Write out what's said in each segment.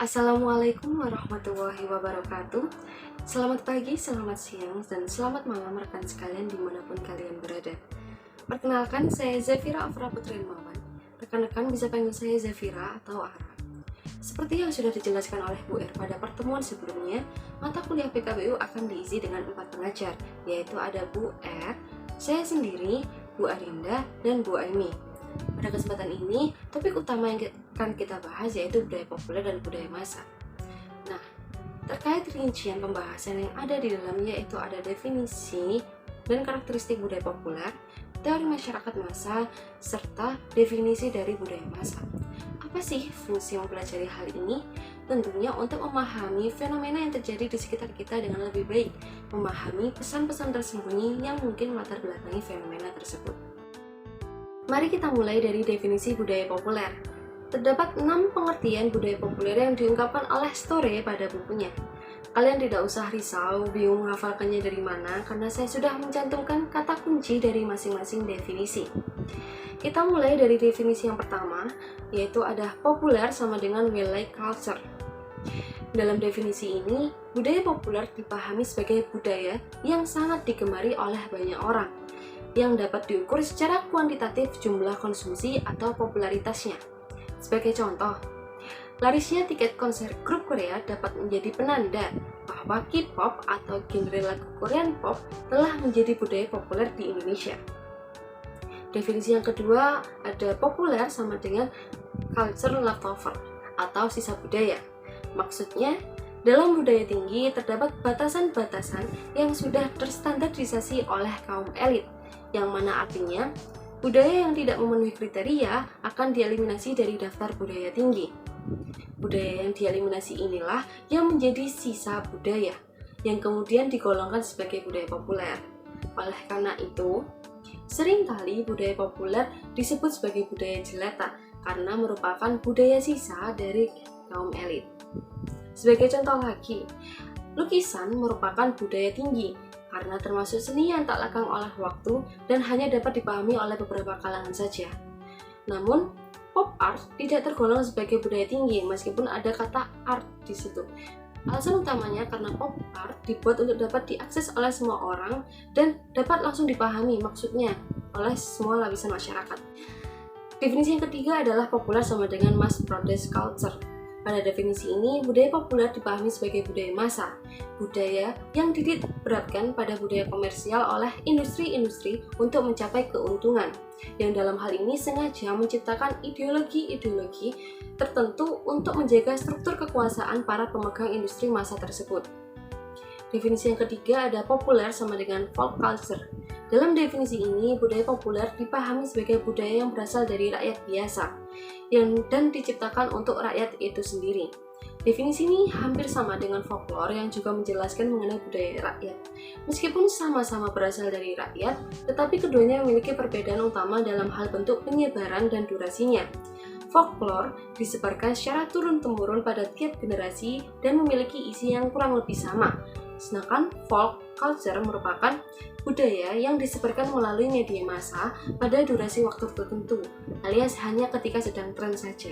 Assalamualaikum warahmatullahi wabarakatuh. Selamat pagi, selamat siang, dan selamat malam rekan sekalian dimanapun kalian berada. Perkenalkan, saya Zafira Afra Putri Mawan. Rekan-rekan bisa panggil saya Zafira atau Ara. Seperti yang sudah dijelaskan oleh Bu R pada pertemuan sebelumnya, mata kuliah PKBU akan diisi dengan 4 pengajar, yaitu ada Bu R, saya sendiri, Bu Arinda, dan Bu Aimi. Pada kesempatan ini, topik utama yang akan kita bahas yaitu budaya populer dan budaya massa. Nah, terkait rincian pembahasan yang ada di dalamnya yaitu ada definisi dan karakteristik budaya populer, teori masyarakat massa, serta definisi dari budaya massa. Apa sih fungsi mempelajari hal ini? Tentunya untuk memahami fenomena yang terjadi di sekitar kita dengan lebih baik, memahami pesan-pesan tersembunyi yang mungkin melatar belakangi fenomena tersebut. Mari kita mulai dari definisi budaya populer. Terdapat 6 pengertian budaya populer yang diungkapkan oleh Storey pada bukunya. Kalian tidak usah risau, bingung menghafalkannya dari mana, karena saya sudah mencantumkan kata kunci dari masing-masing definisi. Kita mulai dari definisi yang pertama, yaitu ada populer sama dengan well-like culture. Dalam definisi ini, budaya populer dipahami sebagai budaya yang sangat digemari oleh banyak orang, yang dapat diukur secara kuantitatif jumlah konsumsi atau popularitasnya. Sebagai contoh, larisnya tiket konser grup Korea dapat menjadi penanda bahwa K-pop atau genre lagu Korean pop telah menjadi budaya populer di Indonesia. Definisi yang kedua ada populer sama dengan culture leftover atau sisa budaya. Maksudnya, dalam budaya tinggi terdapat batasan-batasan yang sudah terstandarisasi oleh kaum elit, yang mana artinya budaya yang tidak memenuhi kriteria akan dieliminasi dari daftar budaya tinggi. Budaya yang dieliminasi inilah yang menjadi sisa budaya, yang kemudian digolongkan sebagai budaya populer. Oleh karena itu, seringkali budaya populer disebut sebagai budaya jelata karena merupakan budaya sisa dari kaum elit. Sebagai contoh lagi, lukisan merupakan budaya tinggi karena termasuk seni yang tak lekang oleh waktu dan hanya dapat dipahami oleh beberapa kalangan saja. Namun, pop art tidak tergolong sebagai budaya tinggi meskipun ada kata art di situ. Alasan utamanya karena pop art dibuat untuk dapat diakses oleh semua orang dan dapat langsung dipahami maksudnya oleh semua lapisan masyarakat. Definisi yang ketiga adalah populer sama dengan mass produced culture. Pada definisi ini, budaya populer dipahami sebagai budaya massa, budaya yang titik beratkan pada budaya komersial oleh industri-industri untuk mencapai keuntungan, yang dalam hal ini sengaja menciptakan ideologi-ideologi tertentu untuk menjaga struktur kekuasaan para pemegang industri massa tersebut. Definisi yang ketiga ada populer sama dengan folk culture. Dalam definisi ini, budaya populer dipahami sebagai budaya yang berasal dari rakyat biasa, dan diciptakan untuk rakyat itu sendiri. Definisi ini hampir sama dengan folklore yang juga menjelaskan mengenai budaya rakyat. Meskipun sama-sama berasal dari rakyat, tetapi keduanya memiliki perbedaan utama dalam hal bentuk penyebaran dan durasinya. Folklore disebarkan secara turun-temurun pada tiap generasi dan memiliki isi yang kurang lebih sama. Sedangkan folk culture merupakan budaya yang disebarkan melalui media massa pada durasi waktu tertentu, alias hanya ketika sedang tren saja.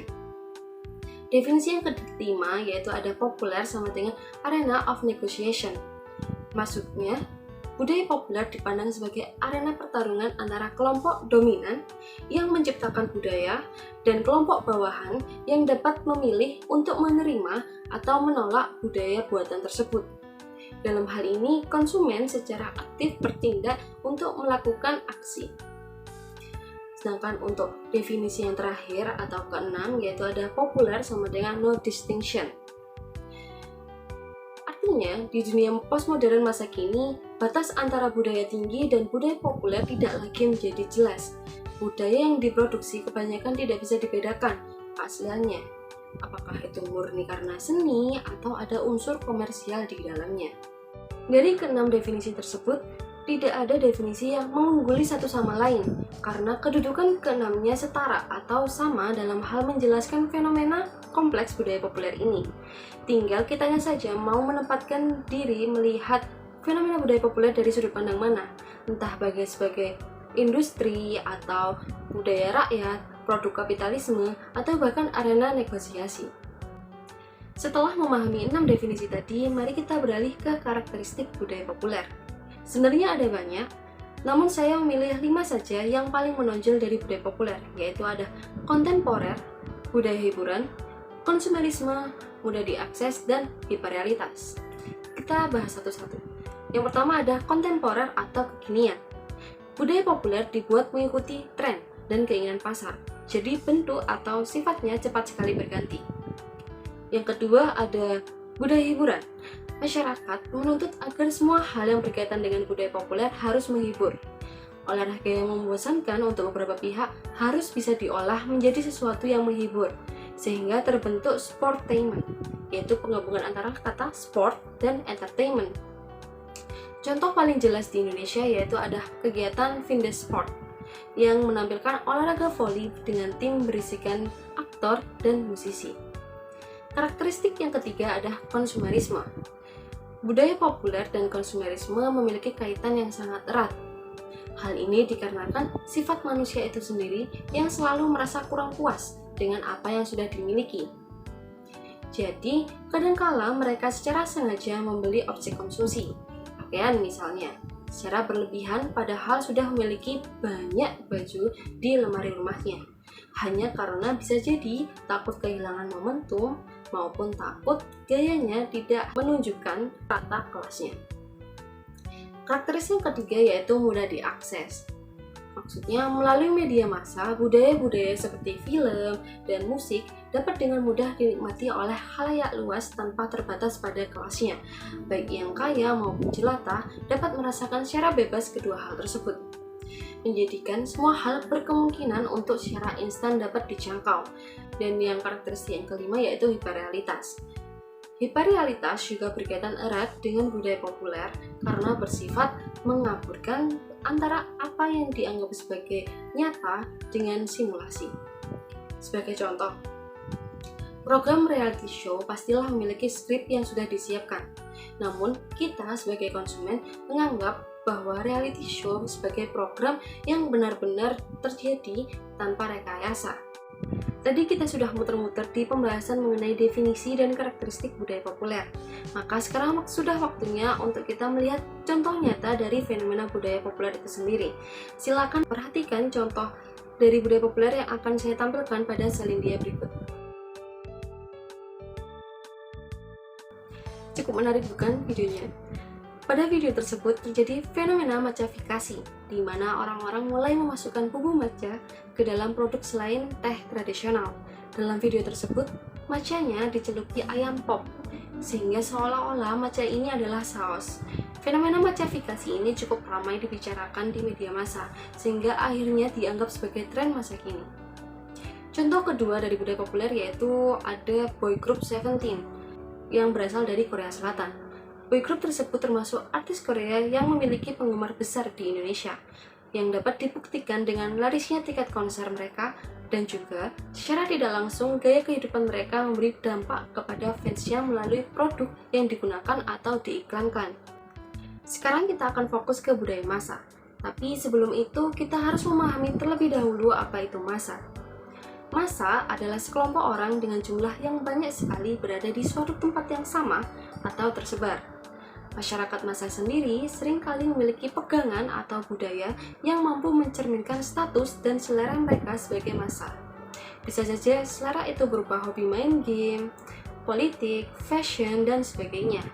Definisi yang kelima yaitu ada populer sama dengan arena of negotiation. Maksudnya, budaya populer dipandang sebagai arena pertarungan antara kelompok dominan yang menciptakan budaya dan kelompok bawahan yang dapat memilih untuk menerima atau menolak budaya buatan tersebut. Dalam hal ini, konsumen secara aktif bertindak untuk melakukan aksi. Sedangkan untuk definisi yang terakhir atau keenam yaitu ada populer sama dengan no distinction. Artinya, di dunia postmodern masa kini, batas antara budaya tinggi dan budaya populer tidak lagi menjadi jelas. Budaya yang diproduksi kebanyakan tidak bisa dibedakan keasliannya. Apakah itu murni karena seni atau ada unsur komersial di dalamnya. Dari keenam definisi tersebut, tidak ada definisi yang mengungguli satu sama lain, karena kedudukan keenamnya setara atau sama dalam hal menjelaskan fenomena kompleks budaya populer ini. Tinggal kitanya saja mau menempatkan diri melihat fenomena budaya populer dari sudut pandang mana, entah sebagai industri atau budaya rakyat, produk kapitalisme, atau bahkan arena negosiasi. Setelah memahami 6 definisi tadi, mari kita beralih ke karakteristik budaya populer. Sebenarnya ada banyak, namun saya memilih 5 saja yang paling menonjol dari budaya populer, yaitu ada kontemporer, budaya hiburan, konsumerisme, mudah diakses, dan hiperrealitas. Kita bahas satu-satu. Yang pertama ada kontemporer atau kekinian. Budaya populer dibuat mengikuti tren dan keinginan pasar, jadi bentuk atau sifatnya cepat sekali berganti. Yang kedua ada budaya hiburan. Masyarakat menuntut agar semua hal yang berkaitan dengan budaya populer harus menghibur. Olahraga yang membosankan untuk beberapa pihak harus bisa diolah menjadi sesuatu yang menghibur, sehingga terbentuk sportainment, yaitu penggabungan antara kata sport dan entertainment. Contoh paling jelas di Indonesia yaitu ada kegiatan Vindes Sport yang menampilkan olahraga voli dengan tim berisikan aktor dan musisi. Karakteristik yang ketiga ada konsumerisme. Budaya populer dan konsumerisme memiliki kaitan yang sangat erat. Hal ini dikarenakan sifat manusia itu sendiri yang selalu merasa kurang puas dengan apa yang sudah dimiliki. Jadi, kadangkala mereka secara sengaja membeli objek konsumsi, pakaian misalnya, secara berlebihan padahal sudah memiliki banyak baju di lemari rumahnya. Hanya karena bisa jadi takut kehilangan momentum maupun takut gayanya tidak menunjukkan tata kelasnya. Karakteristik yang ketiga yaitu mudah diakses. Maksudnya melalui media massa, budaya-budaya seperti film dan musik dapat dengan mudah dinikmati oleh khalayak luas tanpa terbatas pada kelasnya. Baik yang kaya maupun jelata dapat merasakan secara bebas kedua hal tersebut, menjadikan semua hal berkemungkinan untuk secara instan dapat dijangkau. Dan yang karakteristik yang kelima yaitu hiperrealitas. Hiperrealitas juga berkaitan erat dengan budaya populer karena bersifat mengaburkan antara apa yang dianggap sebagai nyata dengan simulasi. Sebagai contoh, program reality show pastilah memiliki skrip yang sudah disiapkan. Namun, kita sebagai konsumen menganggap bahwa reality show sebagai program yang benar-benar terjadi tanpa rekayasa. Tadi kita sudah muter-muter di pembahasan mengenai definisi dan karakteristik budaya populer. Maka sekarang sudah waktunya untuk kita melihat contoh nyata dari fenomena budaya populer itu sendiri. Silakan perhatikan contoh dari budaya populer yang akan saya tampilkan pada selindia berikut. Cukup menarik bukan videonya? Pada video tersebut terjadi fenomena matchafikasi, di mana orang-orang mulai memasukkan bumbu matcha ke dalam produk selain teh tradisional. Dalam video tersebut, matchanya dicelupi ayam pop, sehingga seolah-olah matcha ini adalah saus. Fenomena matchafikasi ini cukup ramai dibicarakan di media massa, sehingga akhirnya dianggap sebagai tren masa kini. Contoh kedua dari budaya populer yaitu ada boy group Seventeen yang berasal dari Korea Selatan. Boy group tersebut termasuk artis Korea yang memiliki penggemar besar di Indonesia, yang dapat dibuktikan dengan larisnya tiket konser mereka, dan juga secara tidak langsung gaya kehidupan mereka memberi dampak kepada fansnya melalui produk yang digunakan atau diiklankan. Sekarang kita akan fokus ke budaya massa, tapi sebelum itu kita harus memahami terlebih dahulu apa itu massa. Massa adalah sekelompok orang dengan jumlah yang banyak sekali berada di suatu tempat yang sama atau tersebar. Masyarakat massa sendiri seringkali memiliki pegangan atau budaya yang mampu mencerminkan status dan selera mereka sebagai massa. Bisa saja selera itu berupa hobi main game, politik, fashion, dan sebagainya.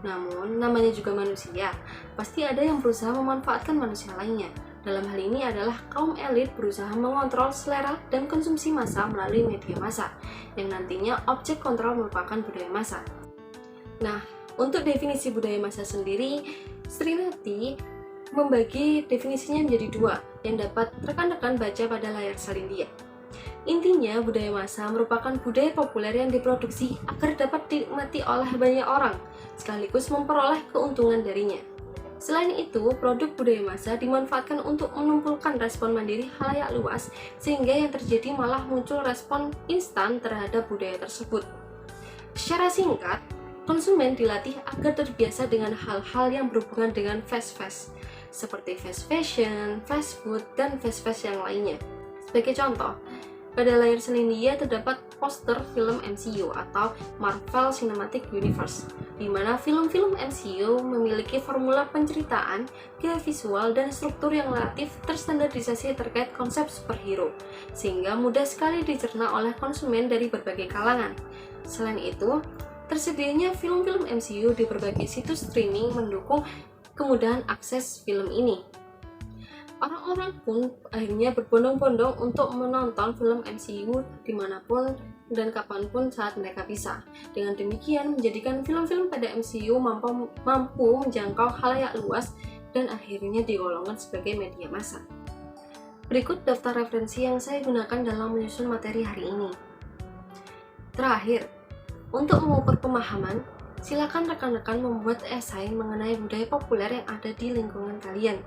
Namun, namanya juga manusia, pasti ada yang berusaha memanfaatkan manusia lainnya. Dalam hal ini adalah kaum elit berusaha mengontrol selera dan konsumsi massa melalui media massa, yang nantinya objek kontrol merupakan budaya massa. Nah, untuk definisi budaya massa sendiri, Srinati membagi definisinya menjadi dua yang dapat rekan-rekan baca pada layar salindia. Intinya, budaya massa merupakan budaya populer yang diproduksi agar dapat dinikmati oleh banyak orang, sekaligus memperoleh keuntungan darinya. Selain itu, produk budaya massa dimanfaatkan untuk menumpulkan respon mandiri khalayak luas, sehingga yang terjadi malah muncul respon instan terhadap budaya tersebut. Secara singkat, konsumen dilatih agar terbiasa dengan hal-hal yang berhubungan dengan fast seperti fast fashion, fast food, dan fast yang lainnya. Sebagai contoh, pada layar salindia terdapat poster film MCU atau Marvel Cinematic Universe, di mana film-film MCU memiliki formula penceritaan, gaya visual, dan struktur yang relatif terstandarisasi terkait konsep superhero, sehingga mudah sekali dicerna oleh konsumen dari berbagai kalangan. Selain itu, tersedianya film-film MCU di berbagai situs streaming mendukung kemudahan akses film ini. Orang-orang pun akhirnya berbondong-bondong untuk menonton film MCU dimanapun dan kapanpun saat mereka bisa. Dengan demikian menjadikan film-film pada MCU mampu menjangkau khalayak luas dan akhirnya digolongkan sebagai media massa. Berikut daftar referensi yang saya gunakan dalam menyusun materi hari ini. Terakhir, untuk mengukur pemahaman, silakan rekan-rekan membuat esai mengenai budaya populer yang ada di lingkungan kalian.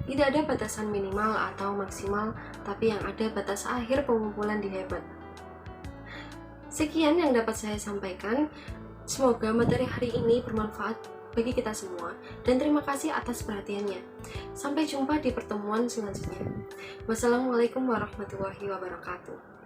Tidak ada batasan minimal atau maksimal, tapi yang ada batas akhir pengumpulan di hebat. Sekian yang dapat saya sampaikan. Semoga materi hari ini bermanfaat bagi kita semua, dan terima kasih atas perhatiannya. Sampai jumpa di pertemuan selanjutnya. Wassalamualaikum warahmatullahi wabarakatuh.